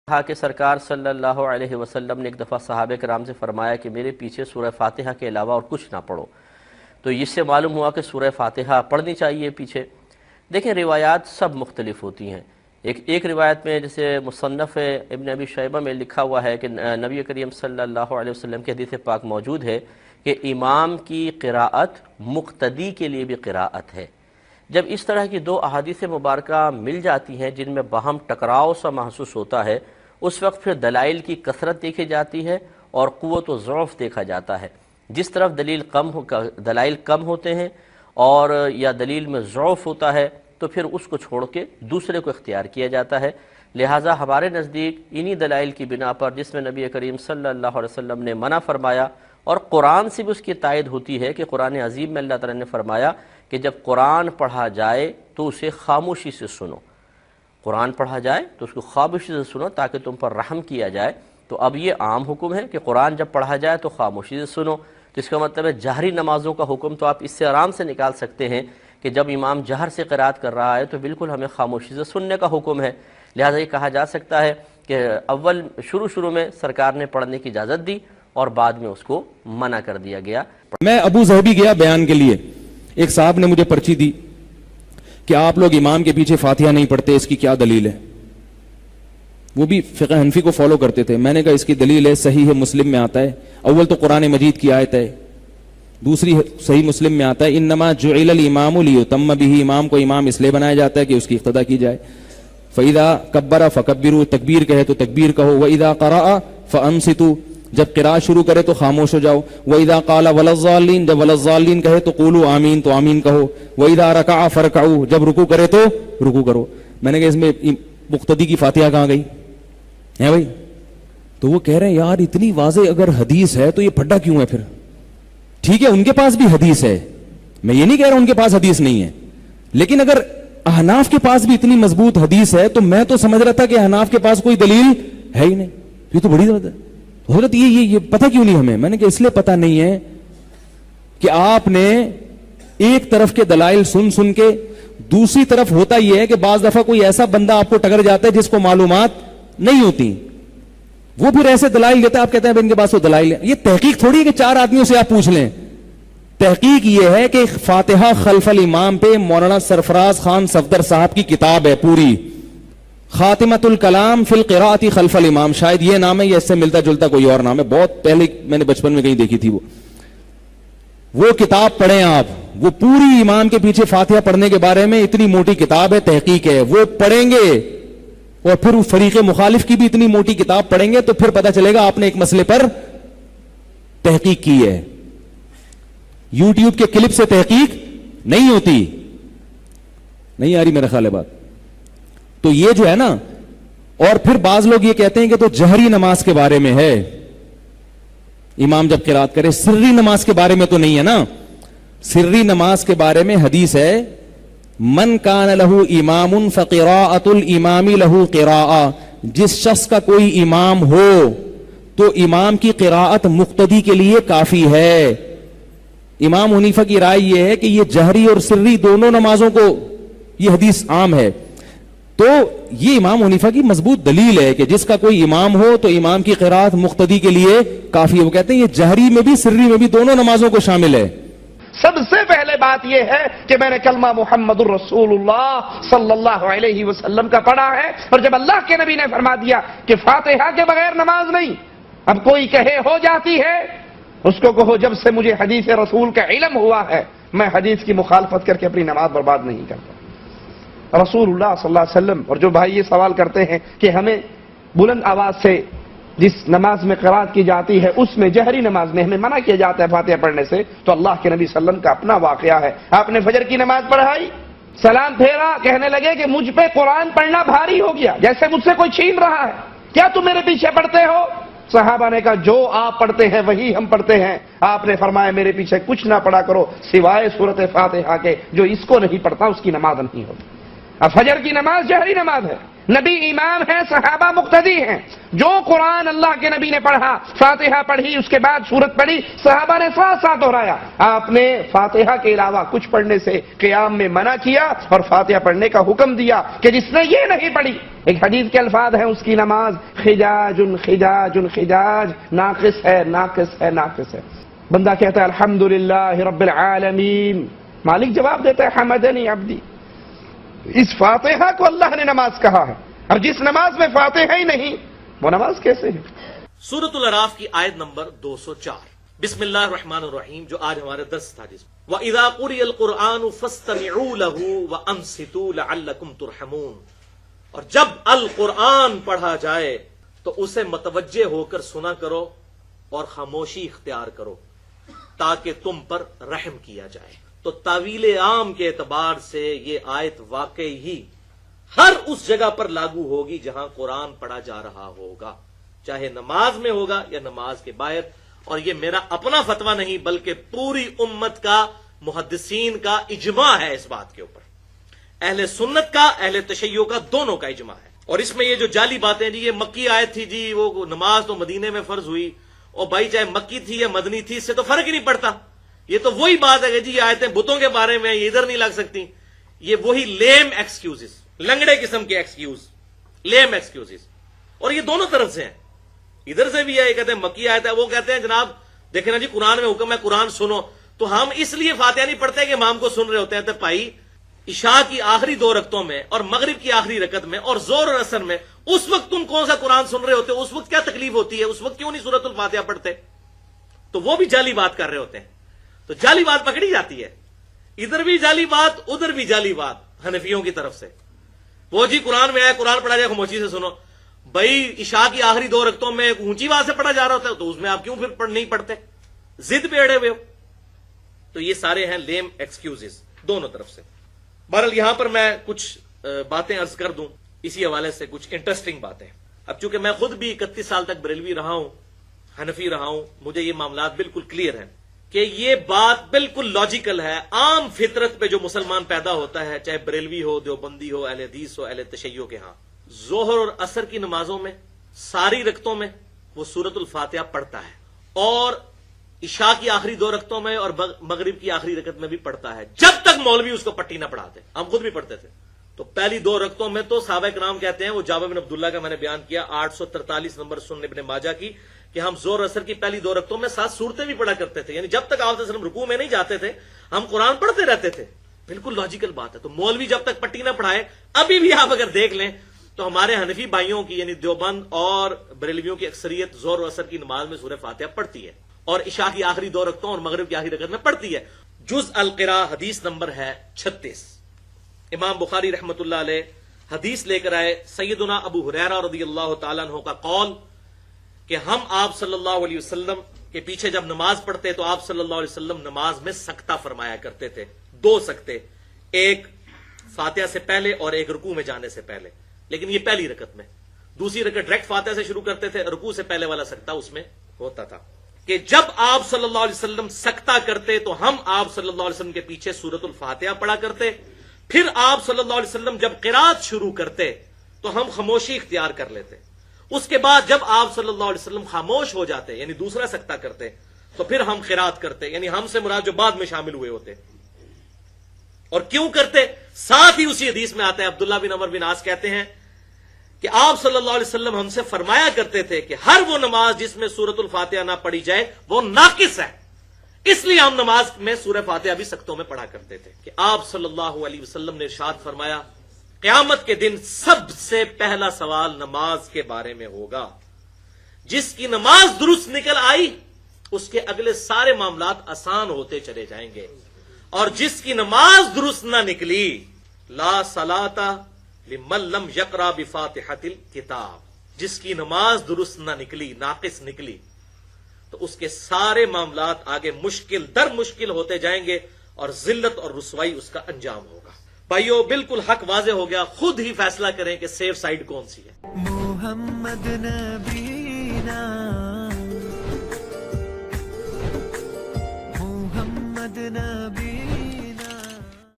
کہا کہ سرکار صلی اللہ علیہ وسلم نے ایک دفعہ صحابہ کرام سے فرمایا کہ میرے پیچھے سورہ فاتحہ کے علاوہ اور کچھ نہ پڑھو، تو اس سے معلوم ہوا کہ سورہ فاتحہ پڑھنی چاہیے پیچھے۔ دیکھیں روایات سب مختلف ہوتی ہیں۔ ایک روایت میں جیسے مصنف ابن ابی شیبہ میں لکھا ہوا ہے کہ نبی کریم صلی اللہ علیہ وسلم کی حدیث پاک موجود ہے کہ امام کی قراءت مقتدی کے لیے بھی قراءت ہے۔ جب اس طرح کی دو احادیث مبارکہ مل جاتی ہیں جن میں باہم ٹکراؤ سا محسوس ہوتا ہے، اس وقت پھر دلائل کی کثرت دیکھی جاتی ہے اور قوت و ضعف دیکھا جاتا ہے۔ جس طرف دلائل کم ہوتے ہیں اور یا دلیل میں ضعف ہوتا ہے تو پھر اس کو چھوڑ کے دوسرے کو اختیار کیا جاتا ہے۔ لہٰذا ہمارے نزدیک انہی دلائل کی بنا پر جس میں نبی کریم صلی اللہ علیہ وسلم نے منع فرمایا، اور قرآن سے بھی اس کی تائید ہوتی ہے کہ قرآن عظیم میں اللہ تعالیٰ نے فرمایا کہ جب قرآن پڑھا جائے تو اسے خاموشی سے سنو، قرآن پڑھا جائے تو اس کو خاموشی سے سنو تاکہ تم پر رحم کیا جائے۔ تو اب یہ عام حکم ہے کہ قرآن جب پڑھا جائے تو خاموشی سے سنو، تو اس کا مطلب ہے جہری نمازوں کا حکم تو آپ اس سے آرام سے نکال سکتے ہیں کہ جب امام جہر سے قرات کر رہا ہے تو بالکل ہمیں خاموشی سے سننے کا حکم ہے۔ لہٰذا یہ کہا جا سکتا ہے کہ اول شروع میں سرکار نے پڑھنے کی اجازت دی اور بعد میں اس کو منع کر دیا گیا۔ میں ابو ظہبی گیا بیان کے لیے، ایک صاحب نے مجھے پرچی دی کہ آپ لوگ امام کے پیچھے فاتحہ نہیں پڑھتے، اس کی کیا دلیل ہے؟ وہ بھی فقہ حنفی کو فالو کرتے تھے۔ میں نے کہا اس کی دلیل ہے صحیح مسلم میں آتا ہے، اول تو قرآن مجید کی آیت ہے، دوسری صحیح مسلم میں آتا ہے انما جعل الامام لیتم بہ، امام کو امام اس لیے بنایا جاتا ہے کہ اس کی اقتداء کی جائے۔ فاذا کبر فکبروا، تکبیر کہے تو تکبیر کہو، واذا قرأ فانصتوا، جب قراءت شروع کرے تو خاموش ہو جاؤ، وَإِذَا قَالَ وَلَا الضَّالِّينَ، جب وَلَا الضَّالِّينَ کہے تو قولوا آمین، تو آمین کہو، وَإِذَا رَكَعَ فَارْكَعُوا، جب رکوع کرے تو رکوع کرو۔ میں نے کہا اس میں مقتدی کی فاتحہ کہاں گئی ہے بھائی؟ تو وہ کہہ رہے ہیں یار اتنی واضح اگر حدیث ہے تو یہ پھڈا کیوں ہے پھر؟ ٹھیک ہے ان کے پاس بھی حدیث ہے، میں یہ نہیں کہہ رہا ان کے پاس حدیث نہیں ہے، لیکن اگر احناف کے پاس بھی اتنی مضبوط حدیث ہے تو میں تو سمجھ رہا تھا کہ احناف کے پاس کوئی دلیل ہے ہی نہیں۔ یہ تو بڑی ضرورت ہے حضرت، یہ پتہ کیوں نہیں ہمیں؟ میں نے کہا اس لیے پتہ نہیں ہے کہ آپ نے ایک طرف کے دلائل سن کے، دوسری طرف ہوتا یہ ہے کہ بعض دفعہ کوئی ایسا بندہ آپ کو ٹکر جاتا ہے جس کو معلومات نہیں ہوتی، وہ پھر ایسے دلائل دیتا ہے، آپ کہتے ہیں ان کے پاس وہ دلائل ہے۔ یہ تحقیق تھوڑی ہے کہ چار آدمیوں سے آپ پوچھ لیں، تحقیق یہ ہے کہ فاتحہ خلف الامام پہ مولانا سرفراز خان صفدر صاحب کی کتاب ہے پوری، خاتمۃ الکلام فی القراءۃ خلف الامام، شاید یہ نام ہے یا اس سے ملتا جلتا کوئی اور نام ہے، بہت پہلے میں نے بچپن میں کہیں دیکھی تھی۔ وہ کتاب پڑھیں آپ، وہ پوری امام کے پیچھے فاتحہ پڑھنے کے بارے میں اتنی موٹی کتاب ہے، تحقیق ہے، وہ پڑھیں گے اور پھر فریق مخالف کی بھی اتنی موٹی کتاب پڑھیں گے تو پھر پتہ چلے گا آپ نے ایک مسئلے پر تحقیق کی ہے۔ یوٹیوب کے کلپ سے تحقیق نہیں ہوتی، نہیں آ رہی میرا خیال ہے بات؟ تو یہ جو ہے نا، اور پھر بعض لوگ یہ کہتے ہیں کہ تو جہری نماز کے بارے میں ہے، امام جب قرات کرے، سری نماز کے بارے میں تو نہیں ہے نا۔ سری نماز کے بارے میں حدیث ہے من کان لہ امام فقراءۃ الامام لہ قراءۃ، جس شخص کا کوئی امام ہو تو امام کی قراءت مقتدی کے لیے کافی ہے۔ امام حنیفہ کی رائے یہ ہے کہ یہ جہری اور سری دونوں نمازوں کو یہ حدیث عام ہے، تو یہ امام حنیفہ کی مضبوط دلیل ہے کہ جس کا کوئی امام ہو تو امام کی قراءت مقتدی کے لیے کافی ہے۔ وہ کہتے ہیں یہ جہری میں بھی سری میں بھی دونوں نمازوں کو شامل ہے۔ سب سے پہلے بات یہ ہے کہ میں نے کلمہ محمد الرسول اللہ صلی اللہ علیہ وسلم کا پڑھا ہے، اور جب اللہ کے نبی نے فرما دیا کہ فاتحہ کے بغیر نماز نہیں، اب کوئی کہے ہو جاتی ہے، اس کو کہو جب سے مجھے حدیث رسول کا علم ہوا ہے میں حدیث کی مخالفت کر کے اپنی نماز برباد نہیں کرتا۔ رسول اللہ صلی اللہ علیہ وسلم، اور جو بھائی یہ سوال کرتے ہیں کہ ہمیں بلند آواز سے جس نماز میں قرات کی جاتی ہے اس میں جہری نماز میں ہمیں منع کیا جاتا ہے فاتحہ پڑھنے سے، تو اللہ کے نبی صلی اللہ علیہ وسلم کا اپنا واقعہ ہے۔ آپ نے فجر کی نماز پڑھائی، سلام پھیرا، کہنے لگے کہ مجھ پہ قرآن پڑھنا بھاری ہو گیا، جیسے مجھ سے کوئی چھین رہا ہے، کیا تم میرے پیچھے پڑھتے ہو؟ صحابہ نے کہا جو آپ پڑھتے ہیں وہی ہم پڑھتے ہیں۔ آپ نے فرمایا میرے پیچھے کچھ نہ پڑھا کرو سوائے سورۃ فاتحہ کے، جو اس کو نہیں پڑھتا اس کی نماز نہیں ہوتی۔ اب فجر کی نماز جہری نماز ہے، نبی امام ہیں، صحابہ مقتدی ہیں. جو قرآن اللہ کے نبی نے پڑھا، فاتحہ پڑھی، اس کے بعد سورت پڑھی، صحابہ نے ساتھ ساتھ دہرایا. آپ نے فاتحہ کے علاوہ کچھ پڑھنے سے قیام میں منع کیا اور فاتحہ پڑھنے کا حکم دیا کہ جس نے یہ نہیں پڑھی، ایک حدیث کے الفاظ ہیں اس کی نماز خجاج خجاج خجاج، ناقص ہے ناقص ہے ناقص ہے. بندہ کہتا ہے الحمدللہ رب العالمین، مالک جواب دیتا ہے حمدنی عبدی. اس فاتحہ کو اللہ نے نماز کہا ہے، اور جس نماز میں فاتحہ ہی نہیں وہ نماز کیسے ہے؟ سورۃ الاعراف کی آیت نمبر 204. بسم اللہ الرحمن الرحیم، جو آج ہمارے درس تھا جس میں وَإِذَا قُرِئَ الْقُرْآنُ فَاسْتَمِعُوا لَهُ وَأَنصِتُوا لَعَلَّكُمْ تُرْحَمُونَ. اور جب القرآن پڑھا جائے تو اسے متوجہ ہو کر سنا کرو اور خاموشی اختیار کرو تاکہ تم پر رحم کیا جائے. تو تعویل عام کے اعتبار سے یہ آیت واقعی ہی ہر اس جگہ پر لاگو ہوگی جہاں قرآن پڑھا جا رہا ہوگا، چاہے نماز میں ہوگا یا نماز کے باہر. اور یہ میرا اپنا فتویٰ نہیں بلکہ پوری امت کا، محدثین کا اجماع ہے اس بات کے اوپر. اہل سنت کا، اہل تشیع کا، دونوں کا اجماع ہے. اور اس میں یہ جو جعلی باتیں جی، یہ مکی آیت تھی جی، وہ نماز تو مدینے میں فرض ہوئی، اور بھائی چاہے مکی تھی یا مدنی تھی، اس سے تو فرق ہی نہیں پڑتا. یہ تو وہی بات ہے کہ جی یہ آیتیں بتوں کے بارے میں، یہ ادھر نہیں لگ سکتی. یہ وہی لیم ایکسکیوزز، لنگڑے قسم کے ایکسکیوز، لیم ایکسکیوزز. اور یہ دونوں طرف سے ہیں، ادھر سے بھی ہے، یہ کہتے ہیں مکی آیت ہے، وہ کہتے ہیں جناب دیکھیں نا جی قرآن میں حکم ہے قرآن سنو. تو ہم اس لیے فاتحہ نہیں پڑھتے کہ امام کو سن رہے ہوتے ہیں. تو بھائی عشاء کی آخری 2 رکعتوں میں اور مغرب کی آخری رکعت میں اور ظہر اور عصر میں، اس وقت تم کون سا قرآن سن رہے ہوتے ہو؟ اس وقت کیا تکلیف ہوتی ہے؟ اس وقت کیوں نہیں سورۃ الفاتحہ پڑھتے؟ تو وہ بھی جعلی بات کر رہے ہوتے ہیں. تو جعلی بات پکڑی جاتی ہے، ادھر بھی جعلی بات ادھر بھی جعلی بات حنفیوں کی طرف سے. وہ جی قرآن میں آیا، قرآن پڑھا جائے خاموشی سے سنو. بھائی عشاء کی آخری 2 رکعتوں میں اونچی آواز سے پڑھا جا رہا ہوتا ہے تو اس میں آپ کیوں پھر نہیں پڑھتے؟ ضد پہ اڑے ہوئے ہو. تو یہ سارے ہیں لیم ایکسکیوزز دونوں طرف سے. بہرحال یہاں پر میں کچھ باتیں عرض کر دوں اسی حوالے سے، کچھ انٹرسٹنگ باتیں. اب چونکہ میں خود بھی 31 سال تک بریلوی رہا ہوں، حنفی رہا ہوں، مجھے یہ معاملات بالکل کلیئر ہیں کہ یہ بات بالکل لاجیکل ہے. عام فطرت پہ جو مسلمان پیدا ہوتا ہے، چاہے بریلوی ہو، دیوبندی ہو، اہل حدیث ہو، اہل تشیع کے ہاں، ظہر اور عصر کی نمازوں میں ساری رکعتوں میں وہ سورۃ الفاتحہ پڑھتا ہے، اور عشاء کی آخری 2 رکعتوں میں اور مغرب کی آخری رکعت میں بھی پڑھتا ہے، جب تک مولوی اس کو پٹی نہ پڑھاتے. ہم خود بھی پڑھتے تھے. تو پہلی 2 رکعتوں میں تو صحابہ کرام کہتے ہیں، وہ جابر بن عبداللہ کا میں نے بیان کیا 843 نمبر سنن ابن ماجہ کی، کہ ہم ظہر عصر کی پہلی 2 رکعتوں میں 7 سورتیں بھی پڑھا کرتے تھے. یعنی جب تک آپ صلی اللہ علیہ وسلم رکوع میں نہیں جاتے تھے ہم قرآن پڑھتے رہتے تھے. بالکل لاجیکل بات ہے. تو مولوی جب تک پٹی نہ پڑھائے، ابھی بھی آپ اگر دیکھ لیں تو ہمارے حنفی بھائیوں کی یعنی دیوبند اور بریلویوں کی اکثریت ظہر و عصر کی نماز میں سورہ فاتحہ پڑھتی ہے، اور عشاء کی آخری 2 رکعتوں اور مغرب کی آخری رکعت میں پڑھتی ہے. جز القراء حدیث نمبر ہے 36. امام بخاری رحمت اللہ علیہ حدیث لے کر آئے سیدنا ابو ہریرہ رضی اللہ تعالیٰ عنہ کا قول کہ ہم آپ صلی اللہ علیہ وسلم کے پیچھے جب نماز پڑھتے تو آپ صلی اللہ علیہ وسلم نماز میں سکتہ فرمایا کرتے تھے. 2 سکتے، ایک فاتحہ سے پہلے اور ایک رکوع میں جانے سے پہلے. لیکن یہ پہلی رکعت میں. دوسری رکعت ڈائریکٹ فاتحہ سے شروع کرتے تھے، رکوع سے پہلے والا سکتہ اس میں ہوتا تھا. کہ جب آپ صلی اللہ علیہ وسلم سکتہ کرتے تو ہم آپ صلی اللہ علیہ وسلم کے پیچھے سورۃ الفاتحہ پڑھا کرتے. پھر آپ صلی اللہ علیہ وسلم جب قرات شروع کرتے تو ہم خاموشی اختیار کر لیتے. اس کے بعد جب آپ صلی اللہ علیہ وسلم خاموش ہو جاتے یعنی دوسرا سکتہ کرتے تو پھر ہم قرات کرتے. یعنی ہم سے مراد جو بعد میں شامل ہوئے ہوتے. اور کیوں کرتے؟ ساتھ ہی اسی حدیث میں آتا ہے، عبداللہ بن عمر بن عاص کہتے ہیں کہ آپ صلی اللہ علیہ وسلم ہم سے فرمایا کرتے تھے کہ ہر وہ نماز جس میں سورۃ الفاتحہ نہ پڑھی جائے وہ ناقص ہے. اس لیے ہم نماز میں سورہ فاتحہ بھی سکتوں میں پڑھا کرتے تھے. کہ آپ صلی اللہ علیہ وسلم نے ارشاد فرمایا قیامت کے دن سب سے پہلا سوال نماز کے بارے میں ہوگا. جس کی نماز درست نکل آئی اس کے اگلے سارے معاملات آسان ہوتے چلے جائیں گے، اور جس کی نماز درست نہ نکلی لا صلاۃ لمن لم یقرأ بفاتحۃ الکتاب، جس کی نماز درست نہ نکلی، ناقص نکلی، تو اس کے سارے معاملات آگے مشکل در مشکل ہوتے جائیں گے اور ذلت اور رسوائی اس کا انجام ہوگا. بھائیو بالکل حق واضح ہو گیا، خود ہی فیصلہ کریں کہ سیف سائیڈ کون سی ہے. محمد نبینا محمد نبینا